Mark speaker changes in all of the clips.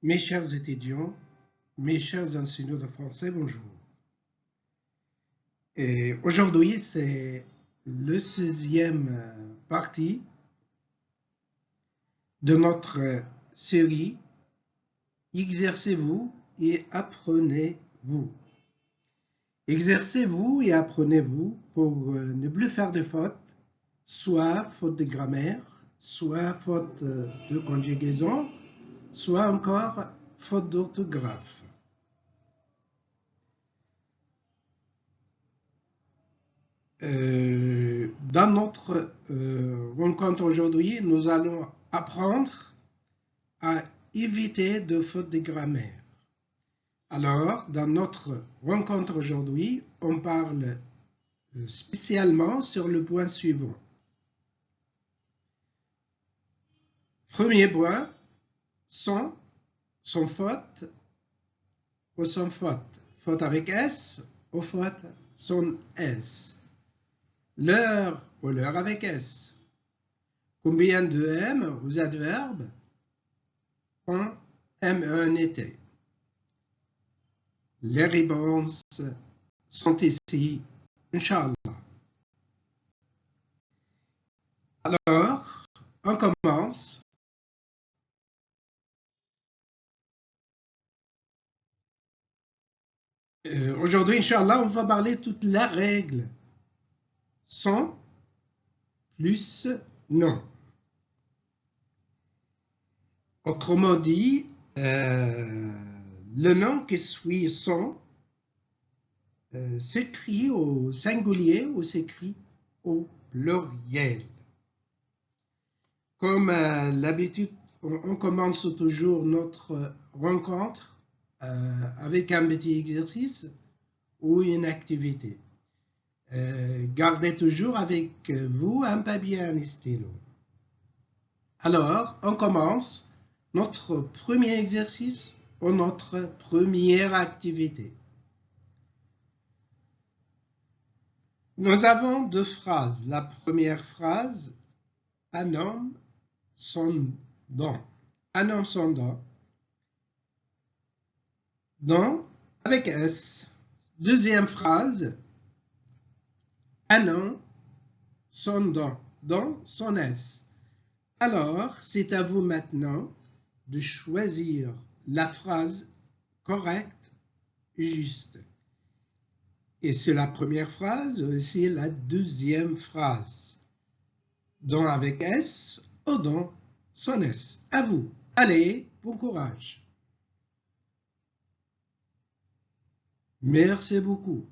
Speaker 1: Mes chers étudiants, mes chers enseignants de français, bonjour. Et aujourd'hui, c'est le 16e partie de notre série Exercez-vous et apprenez-vous. Exercez-vous et apprenez-vous pour ne plus faire de fautes, soit faute de grammaire, soit faute de conjugaison, soit encore faute d'orthographe. Dans notre rencontre aujourd'hui, nous allons apprendre à éviter de fautes de grammaire. Alors, dans notre rencontre aujourd'hui, on parle spécialement sur le point suivant. Premier point, sans faute ou sans faute. Faute avec S ou faute sans S. L'heure ou l'heure avec S. Combien de M aux adverbes ont MENT? Les réponses sont ici, Inch'Allah. Alors, on commence. Aujourd'hui, Inch'Allah, on va parler toute la règle. Sans plus non. Autrement dit, le nom qui suit sans s'écrit au singulier ou s'écrit au pluriel. Comme l'habitude, on commence toujours notre rencontre avec un petit exercice ou une activité. Gardez toujours avec vous un papier et un stylo. Alors, on commence notre premier exercice ou notre première activité. Nous avons deux phrases. La première phrase, un homme sans dents. Un homme sans dents. Dents avec S. Deuxième phrase, un homme sans dents. Dents sans S. Alors, c'est à vous maintenant de choisir la phrase correcte et juste. Et c'est la première phrase, c'est la deuxième phrase. Dents avec S ou dents sans S. À vous. Allez, bon courage. Merci beaucoup.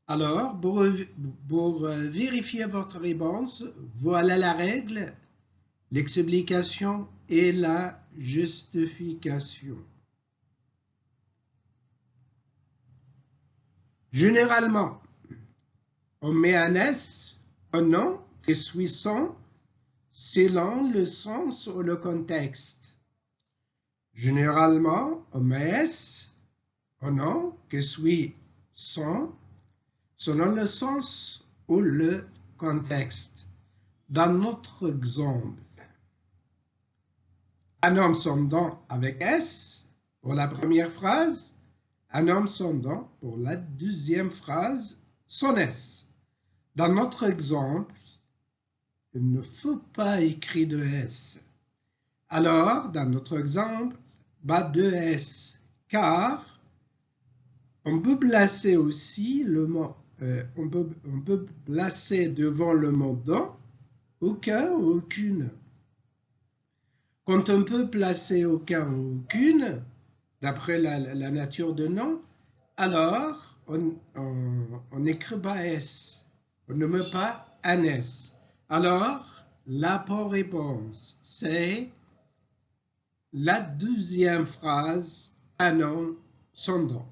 Speaker 1: Alors, pour vérifier votre réponse, voilà la règle, l'explication et la justification. Généralement, on met un S, un nom qui suit sans, selon le sens ou le contexte. Généralement, on met S, un nom qui suit sans, selon le sens ou le contexte. Dans notre exemple, un homme sans dents avec S pour la première phrase, un homme sans dents pour la deuxième phrase sans S. Dans notre exemple, il ne faut pas écrire de S. Alors, dans notre exemple, pas de S, car on peut placer aussi le mot, on peut placer devant le mot dents aucun ou aucune. Quand on peut placer aucun ou aucune, d'après la nature de nom, alors on n'écrit pas S, on ne met pas un S. Alors, la bonne réponse, c'est la deuxième phrase, un nom sans dents.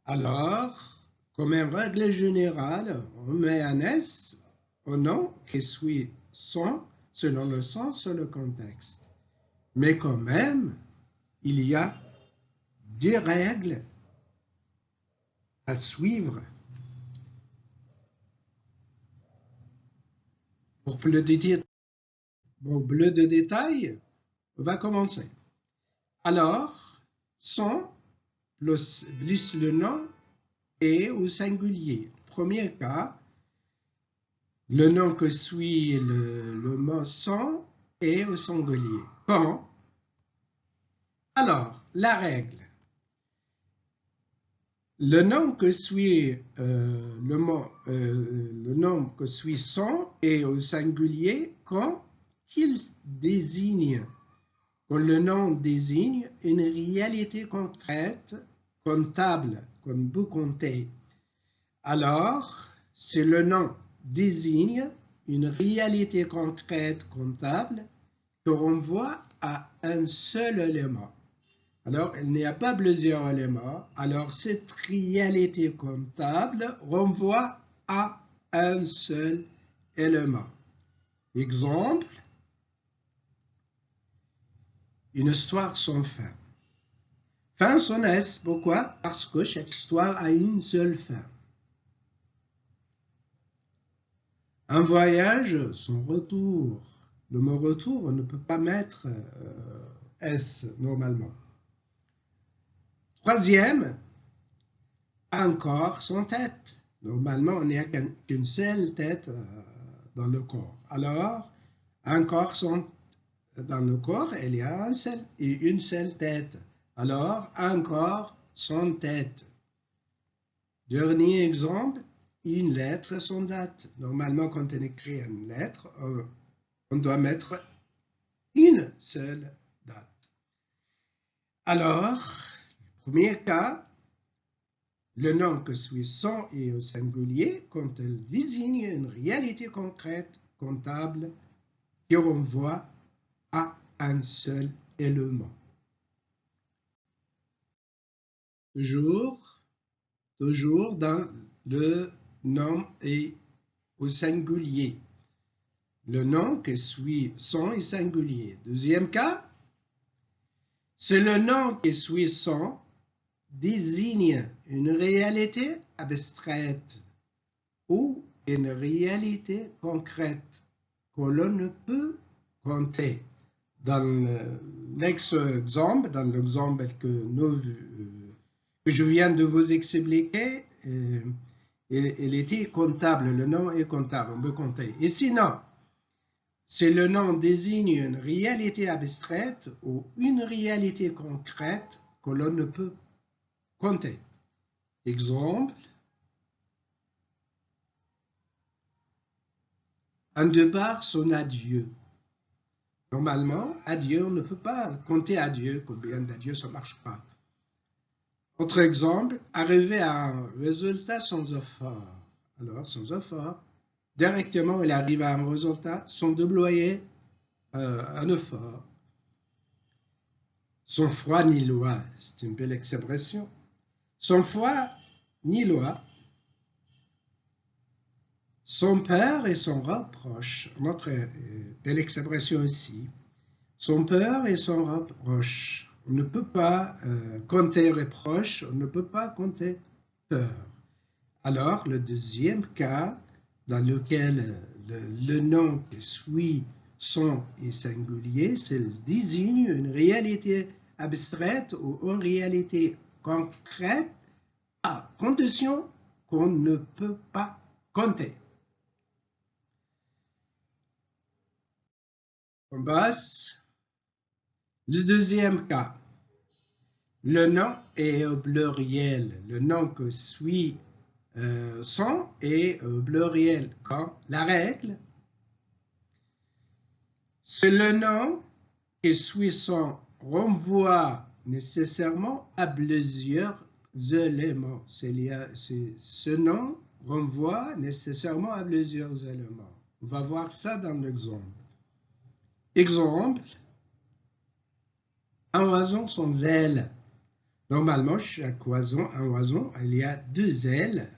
Speaker 1: Alors, comme une règle générale, on met un S au nom qui suit sans, selon le sens et le contexte. Mais quand même, il y a des règles à suivre. Pour plus de détails, on va commencer. Alors, sont plus le nom est au singulier. Premier cas, le nom que suit le mot sont est au singulier. Quand? Alors, la règle. Le nom que suit le nom que suit sont est au singulier quand il désigne, quand le nom désigne une réalité concrète, comptable, comme vous comptez. Alors, si le nom désigne une réalité concrète, comptable, que renvoie à un seul élément. Alors, il n'y a pas plusieurs éléments. Alors, cette réalité comptable renvoie à un seul élément. Exemple, une histoire sans fin. Fin sans S, pourquoi? Parce que chaque histoire a une seule fin. Un voyage sans retour. Le mot retour, on ne peut pas mettre S normalement. Troisième, un corps sans tête. Normalement, on n'a qu'une seule tête dans le corps. Alors, un corps dans le corps, il y a une seule tête. Alors, un corps sans tête. Dernier exemple, une lettre sans date. Normalement, quand on écrit une lettre, on doit mettre une seule date. Alors, premier cas, le nom que suit sont est au singulier quand elle désigne une réalité concrète, comptable, qui renvoie à un seul élément. Toujours dans le nom est au singulier. Le nom que suit sont est singulier. Deuxième cas, c'est le nom qui suit sont désigne une réalité abstraite ou une réalité concrète que l'on ne peut compter. Dans l'exemple, que je viens de vous expliquer, il était comptable, le nom est comptable, on peut compter. Et sinon, si le nom désigne une réalité abstraite ou une réalité concrète que l'on ne peut compter. Exemple, un départ son adieu. Normalement, adieu, on ne peut pas compter adieu, combien d'adieu, ça ne marche pas. Autre exemple, arriver à un résultat sans effort. Alors, sans effort, directement, il arrive à un résultat sans déployer un effort. Sans foi ni loi, c'est une belle expression. Sans foi ni loi, son peur et son reproche, notre belle expression ici, son peur et son reproche. On ne peut pas compter reproche, on ne peut pas compter peur. Alors, le deuxième cas, dans lequel le nom qui suit son est singulier, c'est désigne une réalité abstraite ou une réalité concrète à condition qu'on ne peut pas compter. On passe. Le deuxième cas, le nom est au pluriel. Le nom que suit son est au pluriel. Quand la règle, c'est le nom qui suit son renvoie nécessairement à plusieurs éléments. Ce nom renvoie nécessairement à plusieurs éléments. On va voir ça dans l'exemple. Exemple, un oiseau sans ailes. Normalement, chaque oiseau, un oiseau, il y a deux ailes.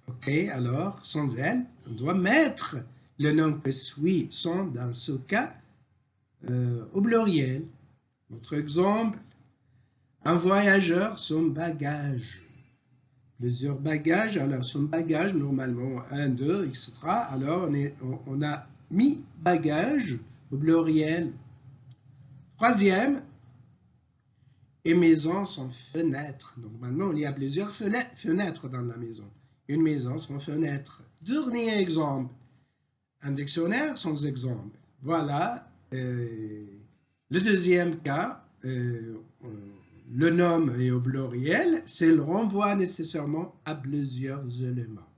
Speaker 1: OK, alors, sans ailes, on doit mettre le nom que suit son, dans ce cas, au pluriel. Autre exemple, un voyageur sans bagage. Plusieurs bagages, alors son bagage, normalement, 1, 2, etc. Alors, on a mis bagage au pluriel. Troisième, Et maison, sont fenêtres. Normalement, il y a plusieurs fenêtres dans la maison. Une maison sans fenêtre. Dernier exemple. Un dictionnaire sans exemple. Voilà. Le deuxième cas, le nom est au pluriel, c'est le renvoi nécessairement à plusieurs éléments.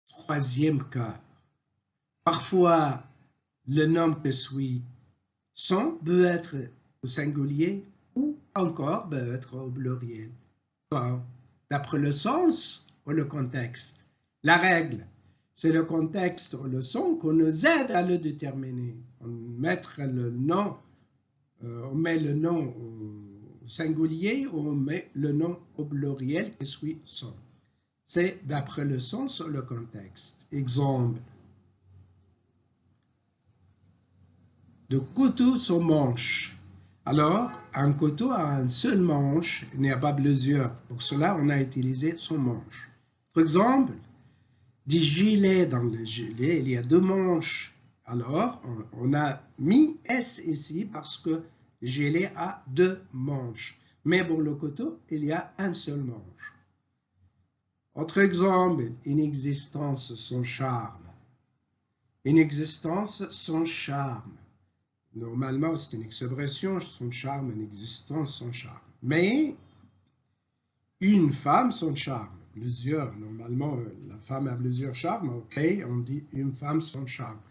Speaker 1: Troisième cas. Parfois, le nom que suit sans peut être au singulier ou encore peut être au pluriel. D'après le sens ou le contexte. La règle, c'est le contexte ou le son qui nous aide à le déterminer. On met le nom au singulier ou on met le nom au pluriel qui suit son. C'est d'après le sens ou le contexte. Exemple. De couteau sans manche. Alors, un couteau a un seul manche, il n'y a pas plusieurs. Pour cela, on a utilisé son manche. Par exemple, des gilets dans le gilet, il y a deux manches. Alors, on a mis S ici parce que le gilet a deux manches. Mais pour le couteau, il y a un seul manche. Autre exemple, une existence sans charme. Une existence sans charme. Normalement, c'est une expression, son charme, une existence sans charme. Mais une femme sans charme, plusieurs, normalement, la femme a plusieurs charmes, ok, on dit une femme sans charme.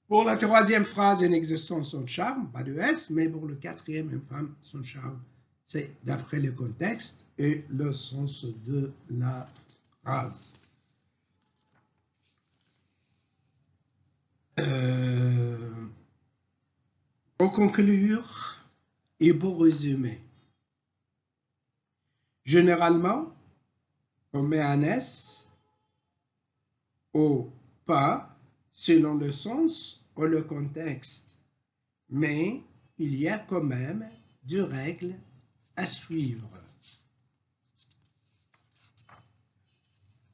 Speaker 1: Pour la troisième phrase, une existence sans charme, pas de S, mais pour le quatrième, une femme sans charme, c'est d'après le contexte et le sens de la phrase. Pour conclure et pour résumer, généralement, on met un S au pas selon le sens ou le contexte, mais il y a quand même deux règles à suivre.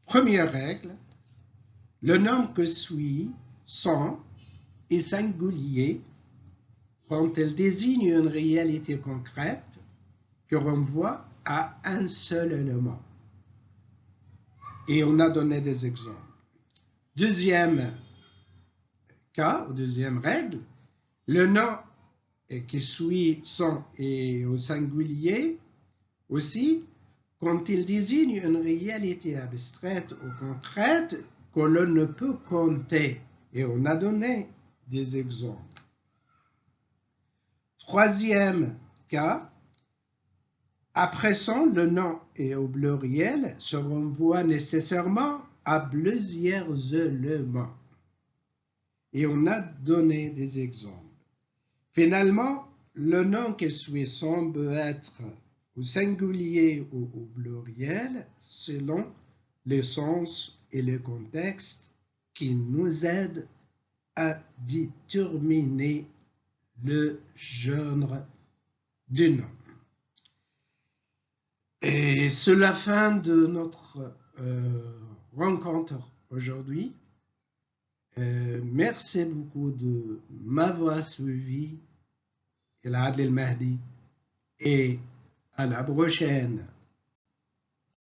Speaker 1: Première règle, le nom que suit sans est singulier quand elle désigne une réalité concrète qui renvoie à un seul élément. Et on a donné des exemples. Deuxième cas, ou deuxième règle, le nom qui suit sans est au singulier aussi quand il désigne une réalité abstraite ou concrète que l'on ne peut compter. Et on a donné des exemples. Troisième cas, après son, le nom et au pluriel se renvoie nécessairement à plusieurs éléments. Et on a donné des exemples. Finalement, le nom qui suit son peut être au singulier ou au pluriel selon le sens et le contexte qui nous aident à déterminer le genre du nom. Et c'est la fin de notre rencontre aujourd'hui. Merci beaucoup de m'avoir suivi. El Adl El Mahdi et à la prochaine.